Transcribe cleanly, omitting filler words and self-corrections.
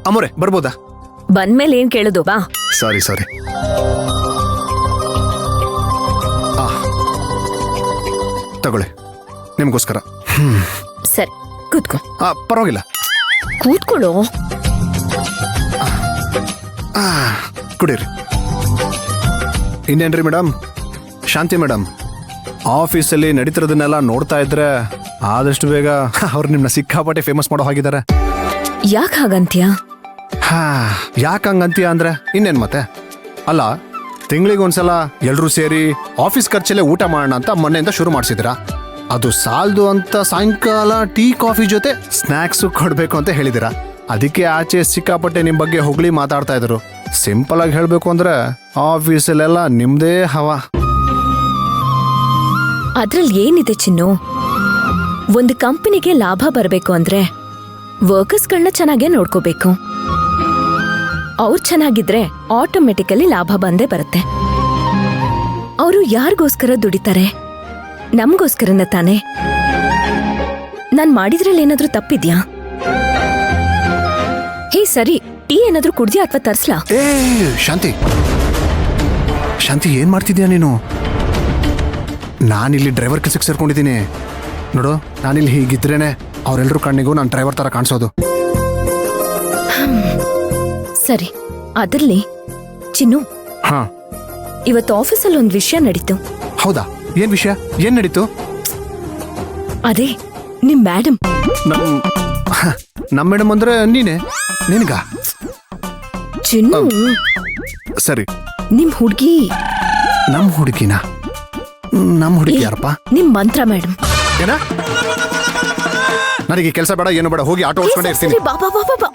ಅಮ್ಮೋರೆ ಬರ್ಬೋದಾ? ಬಂದ್ಮೇಲೆ ಏನ್ ಕೇಳುದು ಬಾ. ಸಾರಿ ತಗೊಳ್ಳಿ ನಿಮ್ಗೋಸ್ಕರ. ಸರಿ ಕೂತ್ಕೋ. ಪರವಾಗಿಲ್ಲ, ಕೂತ್ಕೊಳ್ಳೋ. ಕುಡೀರಿ. ಇನ್ನೇನ್ರಿ ಮೇಡಮ್, ಶಾಂತಿ ಮೇಡಮ್, ಆಫೀಸಲ್ಲಿ ನಡೀತಿರೋದನ್ನೆಲ್ಲ ನೋಡ್ತಾ ಇದ್ರೆ ಆದಷ್ಟು ಬೇಗ ಅವ್ರು ನಿಮ್ಮನ್ನ ಸಿಕ್ಕಾಪಟ್ಟೆ ಫೇಮಸ್ ಮಾಡೋ ಹಾಗಿದ್ದಾರೆ. ಯಾಕೆ ಹಾಗಂತ್ಯ? ಯಾಕಂಗಂತೀಯ ಅಂದ್ರೆ ಇನ್ನೇನ್ ಮತ್ತೆ, ಅಲ್ಲ ತಿಂಗಳಿಗೊಂದ್ಸಲ ಎಲ್ರೂ ಸೇರಿ ಆಫೀಸ್ ಖರ್ಚಲ್ಲೇ ಊಟ ಮಾಡೋಣ ಅಂತ ಮೊನ್ನೆಯಿಂದ ಶುರು ಮಾಡಿಸಿದಿರಾ. ಅದು ಸಾಲದು ಅಂತ ಸಾಯಂಕಾಲ ಟೀ ಕಾಫಿ ಜೊತೆ ಸ್ನ್ಯಾಕ್ಸ್ ಕೊಡ್ಬೇಕು ಅಂತ ಹೇಳಿದಿರಾ. ಅದಕ್ಕೆ ಆಚೆ ಸಿಕ್ಕಾಪಟ್ಟೆ ನಿಮ್ ಬಗ್ಗೆ ಹೊಗಳಿ ಮಾತಾಡ್ತಾ ಇದ್ರು. ಸಿಂಪಲ್ ಆಗಿ ಹೇಳ್ಬೇಕು ಅಂದ್ರೆ ಆಫೀಸಲ್ಲೆಲ್ಲ ನಿಮ್ದೇ ಹವಾ. ಅದ್ರಲ್ಲಿ ಏನಿದೆ ಚಿನ್ನು? ಒಂದು ಕಂಪನಿಗೆ ಲಾಭ ಬರಬೇಕು ಅಂದ್ರೆ ವರ್ಕರ್ಸ್ಗಳನ್ನ ಚೆನ್ನಾಗೇ ನೋಡ್ಕೋಬೇಕು. ಅವ್ರು ಚೆನ್ನಾಗಿದ್ರೆ ಆಟೋಮೆಟಿಕಲಿ ಲಾಭ ಬಂದೇ ಬರುತ್ತೆ. ಅವರು ಯಾರಿಗೋಸ್ಕರ ದುಡಿತಾರೆ? ನಮ್ಗೋಸ್ಕರನ ತಾನೆ. ನಾನ್ ಮಾಡಿದ್ರಲ್ಲಿ ಏನಾದ್ರೂ ತಪ್ಪಿದ್ಯಾ? ಹೇ ಸರಿ, ಟೀ ಏನಾದ್ರೂ ಕುಡ್ದ್ಯಾ ಅಥವಾ ತರ್ಸ್ಲಾ? ಶಾಂತಿ ಶಾಂತಿ, ಏನ್ ಮಾಡ್ತಿದ್ಯಾ ನೀನು? ನಾನಿಲ್ಲಿ ಡ್ರೈವರ್ ಕೆಲ್ಸಕ್ಕೆ ಸೇರ್ಕೊಂಡಿದ್ದೀನಿ ನೋಡು. ನಾನಿಲ್ಲಿ ಹೀಗಿದ್ರೇನೆ ಅವರೆಲ್ಲರೂ ಕಣ್ಣಿಗೂ ನಾನು ಡ್ರೈವರ್ ತರ ಕಾಣಿಸೋದು. ಸರಿ, ಅದ್ರಲ್ಲಿ ಚಿನ್ನು, ಇವತ್ತು ಆಫೀಸಲ್ಲಿ ಒಂದು ವಿಷಯ ನಡೀತು. ಹೌದಾ? ಏನ್ ವಿಷಯ? ಏನ್ ನಡೀತು? ಅದೇ ನಿಮ್ ಮೇಡಮ್. ನಮ್ ಮೇಡಮ್ ಅಂದ್ರೆ ನೀನೆ? ನಿನ್ಗ? ಚಿನ್ನು, ಸರಿ, ನಿಮ್ ಹುಡ್ಗಿ. ನಮ್ ಹುಡುಗಿನ? ನಮ್ ಹುಡುಗಿ ಯಾರಪ್ಪ? ನಿಮ್ ಮಂತ್ರ ಮೇಡಮ್. ಏನ? ನನಗೆ ಕೆಲಸ ಬೇಡ, ಏನು ಬೇಡ, ಹೋಗಿ ಆಟೋ ಓಡಿಸ್ಕೊಂಡೇ ಇರ್ತೀನಿ. ಬಾ ಬಾ ಬಾ ಬಾ.